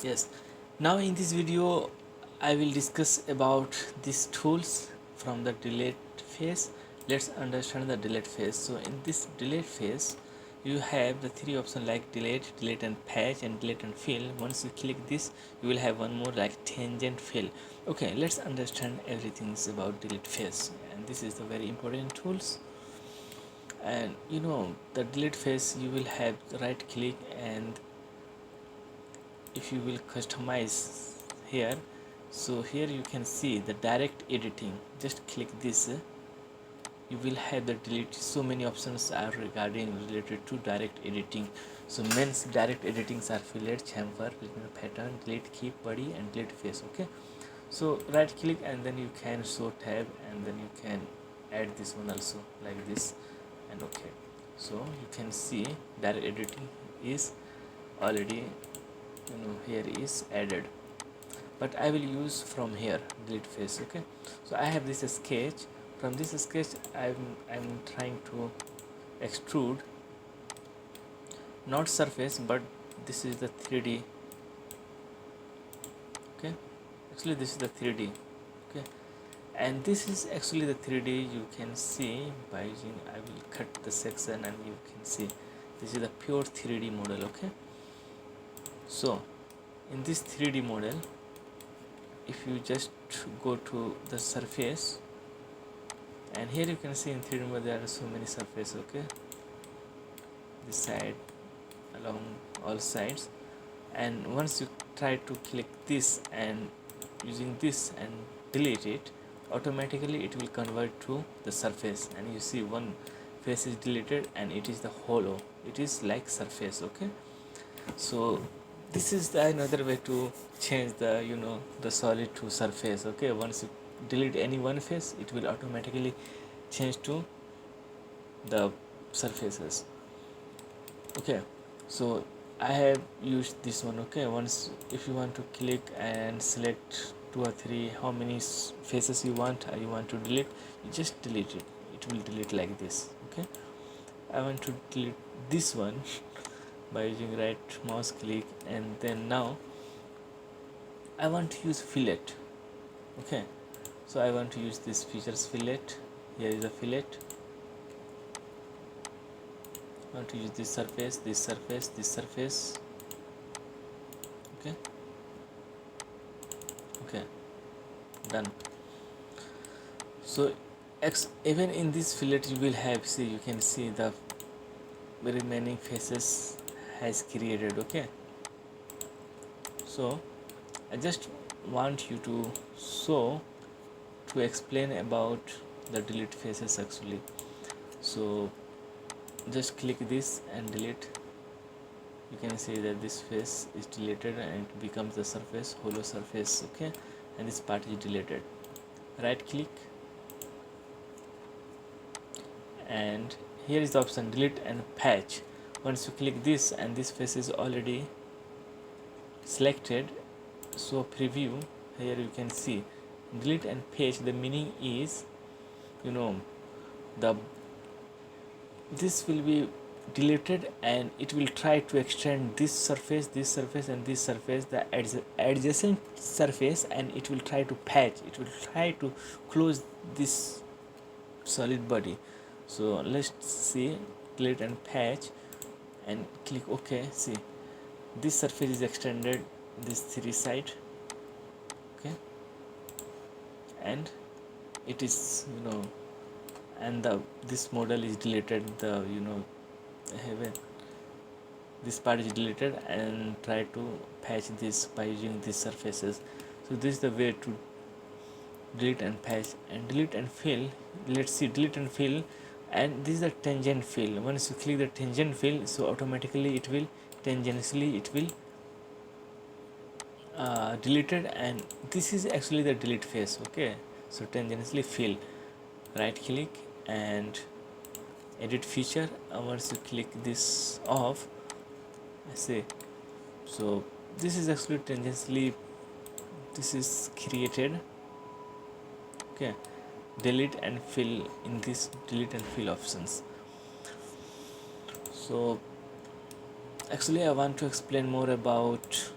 Yes. Now in this video I will discuss about these tools from the delete phase. Let's understand the delete phase. So in this delete phase you have the three options like delete, delete and patch and delete and fill. Once you click this you will have one more like tangent fill. Okay, let's understand everything about delete phase, and this is the very important tools. And the delete phase you will have right click, and if you will customize here, so here you can see the direct editing. Just click this, you will have the delete. So many options are regarding related to direct editing. So men's direct editings are fillet, chamfer, pattern, delete, keep, body and delete face. Okay, so right click and then you can show tab, and then you can add this one also like this. And okay, so you can see direct editing is already here is added, but I will use from here delete face. Okay, so I have this sketch. From this sketch I'm trying to extrude, not surface, but this is the 3D. Okay, actually this is the 3D. Okay, and this is actually the 3D. You can see by using, I will cut the section and you can see this is the pure 3D model. Okay, so in this 3D model, if you just go to the surface, and here you can see in 3D model there are so many surfaces. Okay, this side, along all sides, and once you try to click this and using this and delete it, automatically it will convert to the surface, and you see one face is deleted and it is the hollow, it is like surface. Okay, so this is the another way to change the the solid to surface. Okay, once you delete any one face, it will automatically change to the surfaces. Okay, so I have used this one. Okay, once if you want to click and select two or three, how many faces you want to delete, you just delete it, it will delete like this. Okay, I want to delete this one by using right mouse click, and then now I want to use fillet. Okay, so I want to use this features fillet. Here is a fillet. I want to use this surface, this surface, this surface. Okay, okay, done. So even in this fillet you will have, see, you can see the remaining faces has created. Okay, so I just want you to show to explain about the delete faces actually. So just click this and delete. You can see that this face is deleted and it becomes the surface, hollow surface. Okay, and this part is deleted. Right click, and here is the option delete and patch. Once you click this and this face is already selected, so preview, here you can see delete and patch. The meaning is the this will be deleted and it will try to extend this surface, and this surface, the adjacent surface, and it will try to patch, it will try to close this solid body. So let's see, delete and patch, and click OK. See, this surface is extended, this three side. Okay, and it is and the this model is deleted, the have this part is deleted, and try to patch this by using these surfaces. So this is the way to delete and patch. And delete and fill, let's see, delete and fill, and this is the tangent fill. Once you click the tangent fill, so automatically it will tangentially it will deleted, and this is actually the delete phase. Okay, so tangentially fill, right click and edit feature. Once you click this off, I say, so this is actually tangentially, this is created. Okay, delete and fill in this delete and fill options. So actually I want to explain more about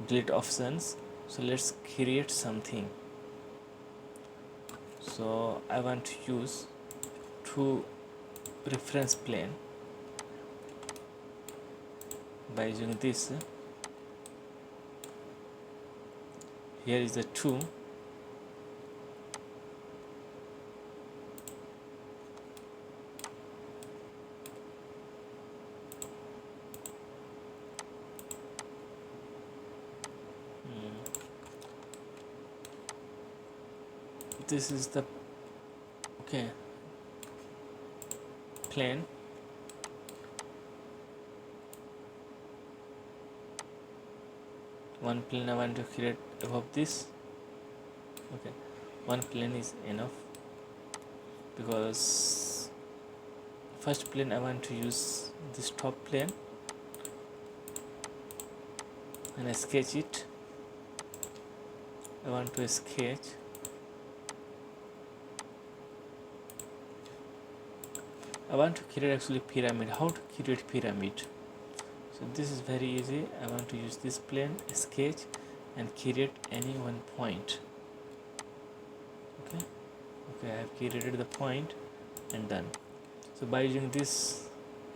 delete options. So let's create something. So I want to use two reference plane by using this. Here is the two. This is the plane. One plane I want to create above this. Okay, one plane is enough, because first plane I want to use this top plane and I sketch it. I want to sketch I want to create actually pyramid. How to create pyramid? So this is very easy. I want to use this plane, sketch, and create any one point. Okay, I have created the point and done. So by using this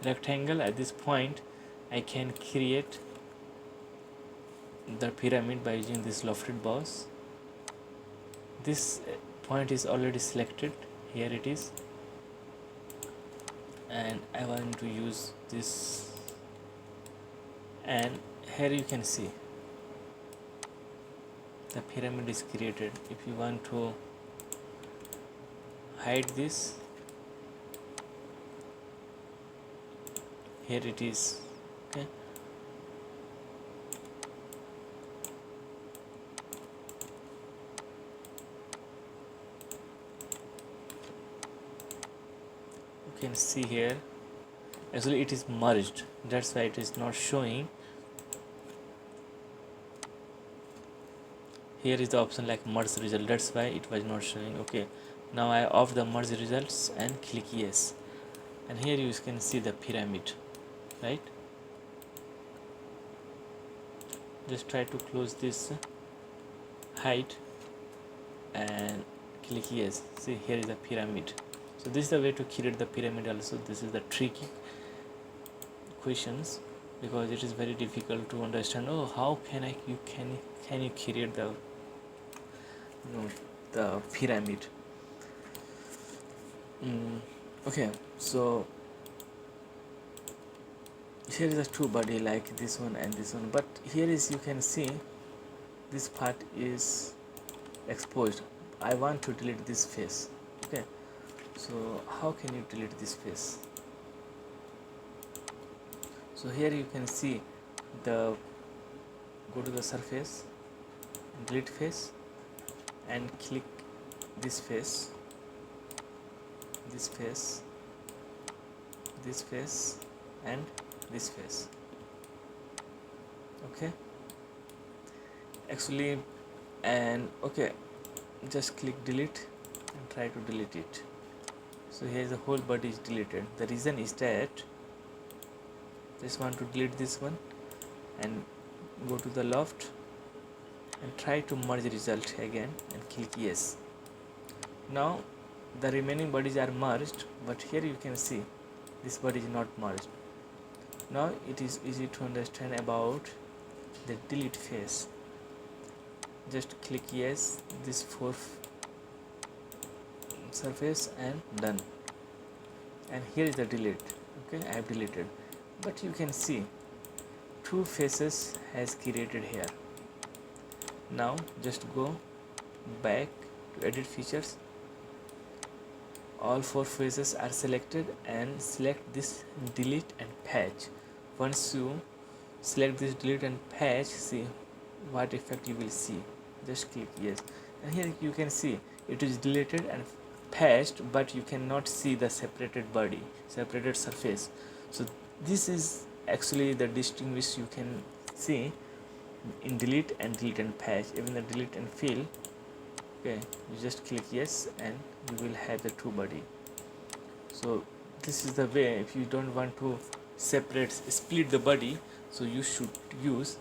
rectangle at this point, I can create the pyramid by using this lofted boss. This point is already selected. Here it is. And I want to use this, and here you can see the pyramid is created. If you want to hide this, here it is. Okay, you can see here actually it is merged, that's why it is not showing. Here is the option like merge result, that's why it was not showing. Okay, now I off the merge results and click yes, and here you can see the pyramid, right? Just try to close this, hide, and click yes. See, here is the pyramid. So this is the way to create the pyramid. Also, this is the tricky questions, because it is very difficult to understand. Oh, how can you create the the pyramid? Okay, so here is a two body like this one and this one, but here is you can see this part is exposed. I want to delete this face. Okay, so how can you delete this face? So here you can see go to the surface, delete face, and click this face, this face, this face, and this face. Okay, actually, and okay, just click delete and try to delete it. So here the whole body is deleted. The reason is that just want to delete this one and go to the loft and try to merge result again and click yes. Now the remaining bodies are merged, but here you can see this body is not merged. Now it is easy to understand about the delete face. Just click yes, this fourth surface, and done. And here is the delete. Okay, I have deleted, but you can see two faces has created here. Now just go back to edit features. All four faces are selected, and select this delete and patch. Once you select this delete and patch, see what effect you will see. Just click yes, and here you can see it is deleted and patched, but you cannot see the separated body, separated surface. So this is actually the distinguish you can see in delete and patch. Even the delete and fill, okay, you just click yes and you will have the two body. So this is the way. If you don't want to split the body, so you should use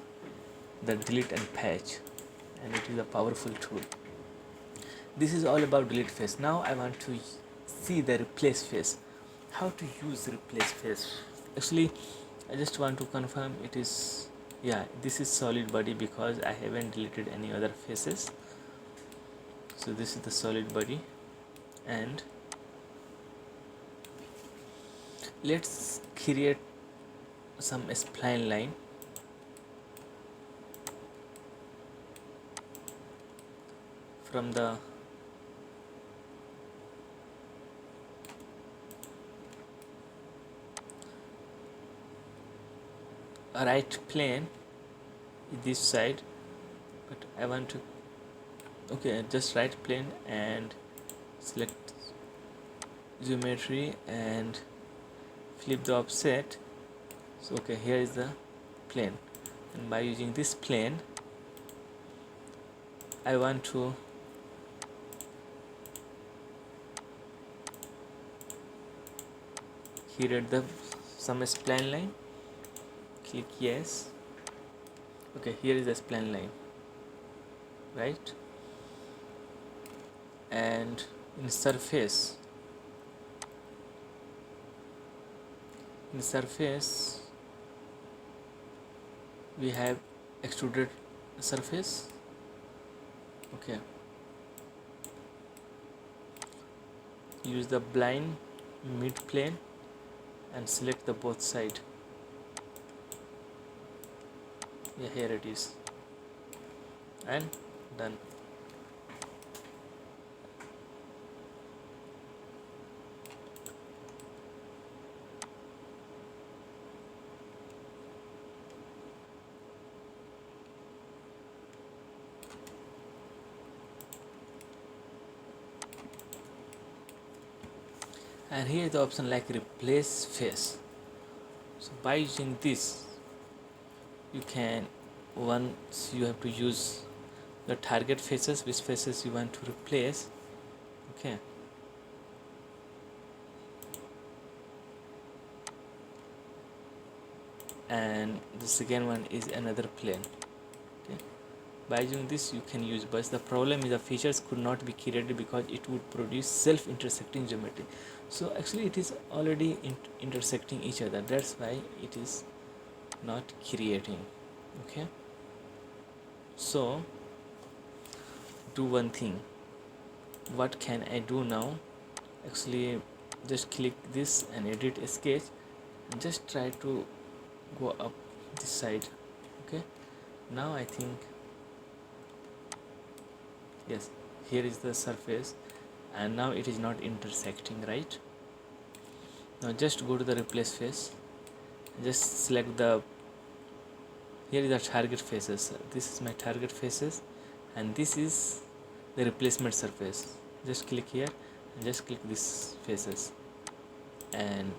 the delete and patch, and it is a powerful tool. This is all about delete face. Now I want to see the replace face. How to use replace face? Actually, I just want to confirm it is, yeah, this is solid body because I haven't deleted any other faces. So this is the solid body, and let's create some spline line from the right plane this side, but I want to, okay, just right plane and select geometry and flip the offset. So okay, here is the plane, and by using this plane I want to create the some spline line. Click yes. Okay, here is the spline line, right? And in surface we have extruded surface. Okay, use the blind mid plane and select the both side. Yeah, here it is, and done. And here is the option like replace face. So by using this you can, once you have to use the target faces, which faces you want to replace. Okay, and the second one is another plane. Okay, by using this you can use, but the problem is the features could not be created because it would produce self-intersecting geometry. So actually it is already intersecting each other, that's why it is not creating. Okay, so do one thing. What can I do now? Actually, just click this and edit a sketch and just try to go up this side. Okay, now I think yes, here is the surface, and now it is not intersecting, right? Now just go to the replace face, just select the, here is the target faces. This is my target faces, and this is the replacement surface. Just click here and just click this faces, and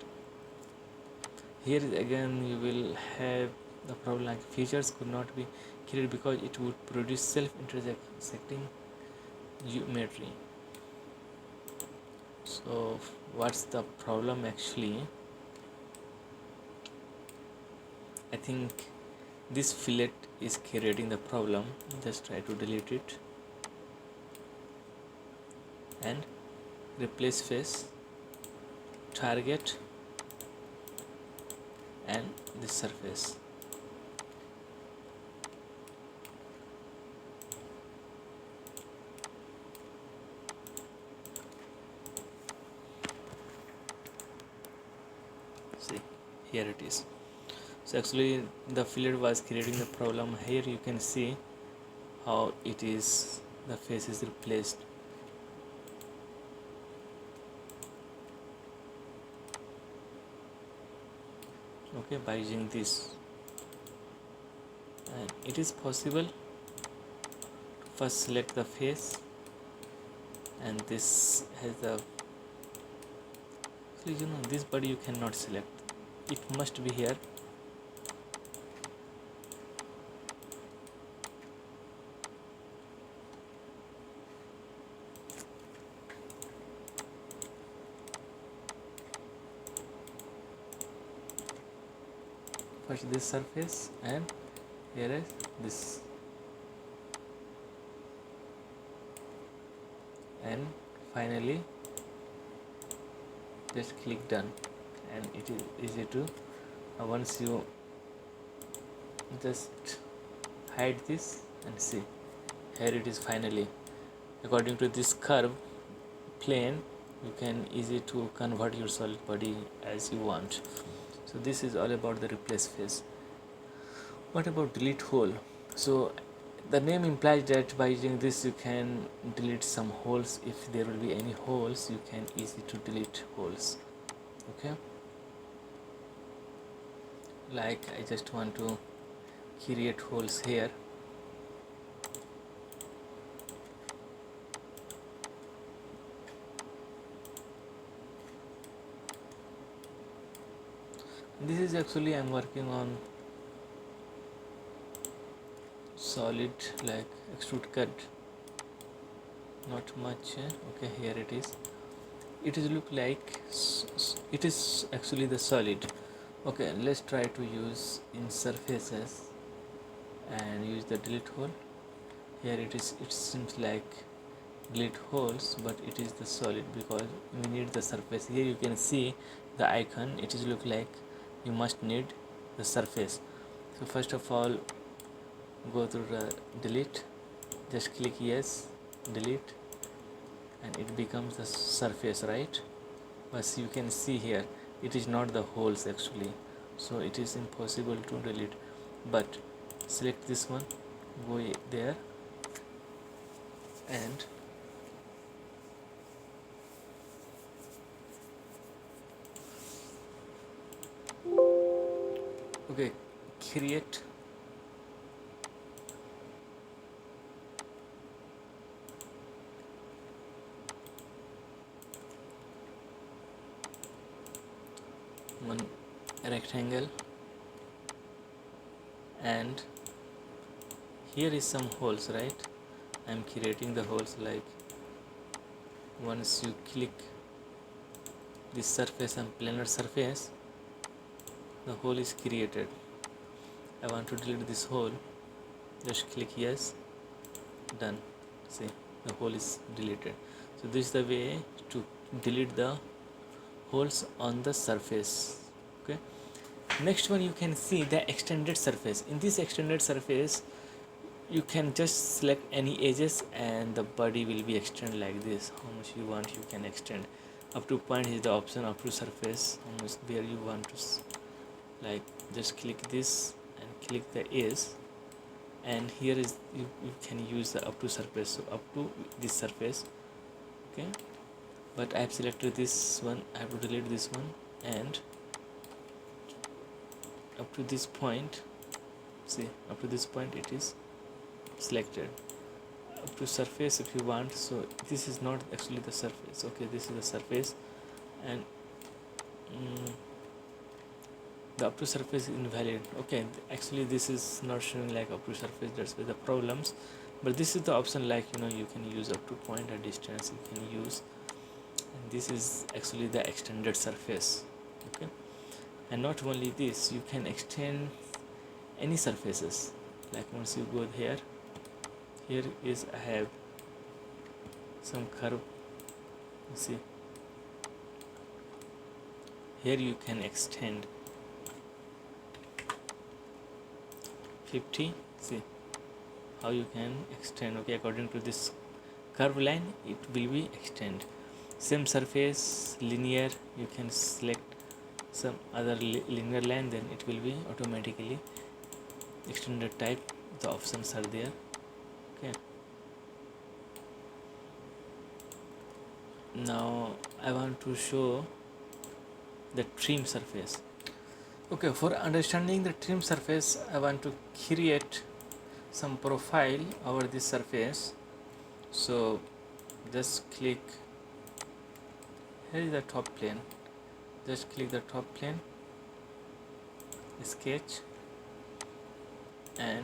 here is again you will have the problem like features could not be created because it would produce self-intersecting geometry. So what's the problem actually? I think this fillet is creating the problem. Just try to delete it and replace face, target, and this surface. See, here it is. So actually the fillet was creating the problem. Here you can see how it is, the face is replaced. Okay, by using this, and it is possible to first select the face, and this has the, so you know this body you cannot select, it must be here. First this surface and here is this, and finally just click done, and it is easy to once you just hide this and see, here it is finally. According to this curve plane, you can easy to convert your solid body as you want. So this is all about the replace phase. What about delete hole? So the name implies that by using this you can delete some holes. If there will be any holes, you can easy to delete holes. Okay, like I just want to create holes here. This is actually I'm working on solid like extrude cut, not much. Okay, here it is. It is look like it is actually the solid. Okay, let's try to use in surfaces and use the delete hole. Here it is, it seems like delete holes, but it is the solid because we need the surface. Here you can see the icon, it is look like you must need the surface. So first of all, go to the delete, just click yes, delete, and it becomes the surface, right? But you can see here it is not the holes actually, so it is impossible to delete. But select this one, go there, and okay, create one rectangle, and here is some holes, right? I'm creating the holes. Like once you click this surface and planar surface, the hole is created. I want to delete this hole, just click yes, done. See, the hole is deleted. So this is the way to delete the holes on the surface. Okay, next one, you can see the extended surface. In this extended surface, you can just select any edges and the body will be extended like this. How much you want, you can extend. Up to point is the option, up to surface, how much where you want to, like just click this and click the edge, and here is you can use the up to surface, so up to this surface. Okay, but I have selected this one, I have to delete this one, and up to this point, see, up to this point it is selected. Up to surface if you want, so this is not actually the surface. Okay, this is the surface, and the up to surface is invalid. Okay, actually this is not showing like up to surface, that's where the problems. But this is the option, like you can use up to point or distance, you can use, and this is actually the extended surface. Okay, and not only this, you can extend any surfaces. Like once you go here is I have some curve, you see, here you can extend 50. See how you can extend. Okay, according to this curve line it will be extend. Same surface linear, you can select some other linear line, then it will be automatically extended type. The options are there. Okay, now I want to show the trim surface. Okay, for understanding the trim surface, I want to create some profile over this surface. So just click, here is the top plane, just click the top plane, sketch, and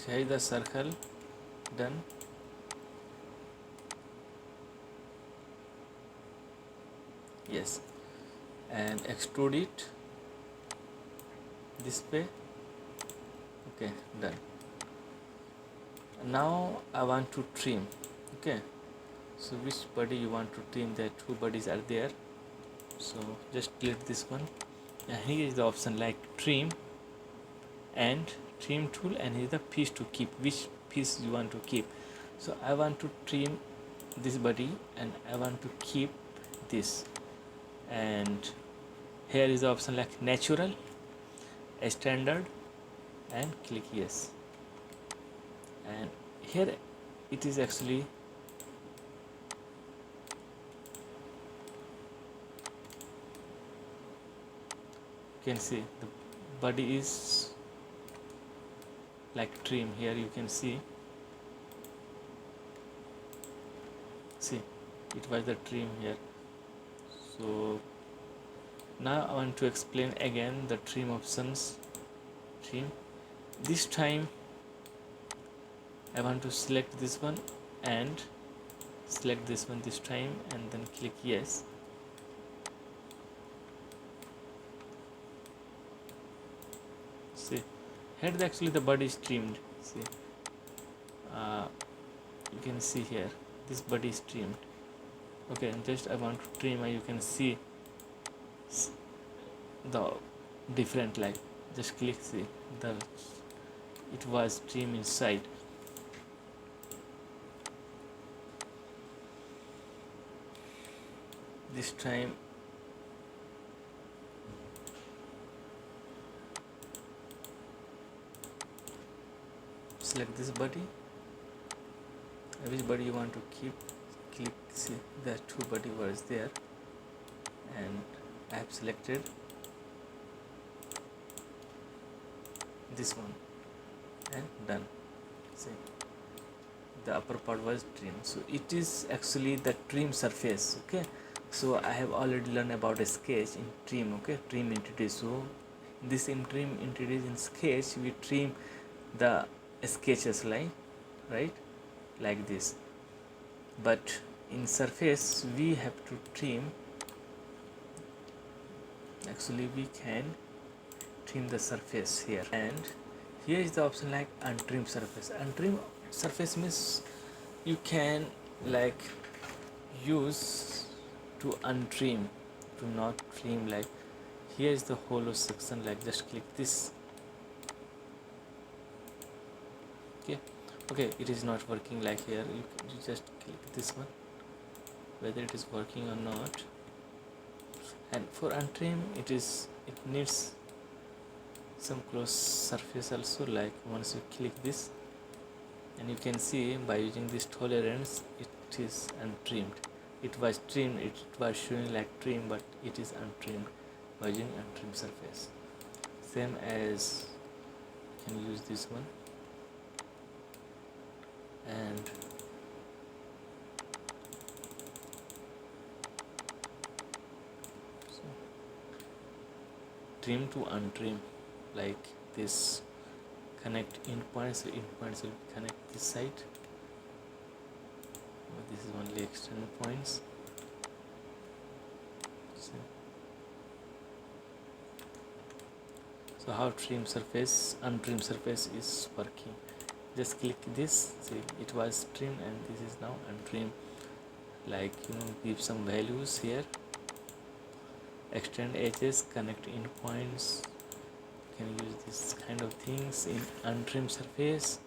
here is the circle, done. Yes, and extrude it this way, Okay, done. Now I want to trim. Okay, so which body you want to trim? There two bodies are there, so just click this one, and here is the option like trim and trim tool, and here is the piece to keep, which piece you want to keep. So I want to trim this body and I want to keep this, and here is the option like natural, standard, and click yes. And here it is actually you can see the body is like trim. Here you can see it was the trim here. So now I want to explain again the trim options. Trim, this time I want to select this one and select this one this time, and then click yes. See, here actually the body is trimmed. See, you can see here this body is trimmed. Okay, just I want to trim, and you can see the different, like just click, see the it was trim inside. This time select this body, which body you want to keep, click, see the two body was there, and I have selected this one and done. See, the upper part was trim, so it is actually the trim surface. Okay, so I have already learned about a sketch in trim. Okay, trim entities. So this in trim entities in sketch we trim the sketches line, right, like this, but in surface we have to trim. Actually we can trim the surface here, and here is the option like untrim surface. Untrim surface means you can like use to untrim, to not trim. Like here is the hollow section, like just click this. Okay, it is not working. Like here you just click this one, whether it is working or not. And for untrim it needs some close surface also. Like once you click this, and you can see by using this tolerance it is untrimmed. It was trimmed, it was showing like trim, but it is untrimmed by using untrimmed surface. Same as you can use this one, and so trim to untrim, like this. Connect endpoints, so endpoints will connect this side. This is only external points. So how trim surface, untrim surface is working. Just click this, see it was trim and this is now untrim. Like give some values here, extend edges, connect endpoints. Can use this kind of things in untrim surface.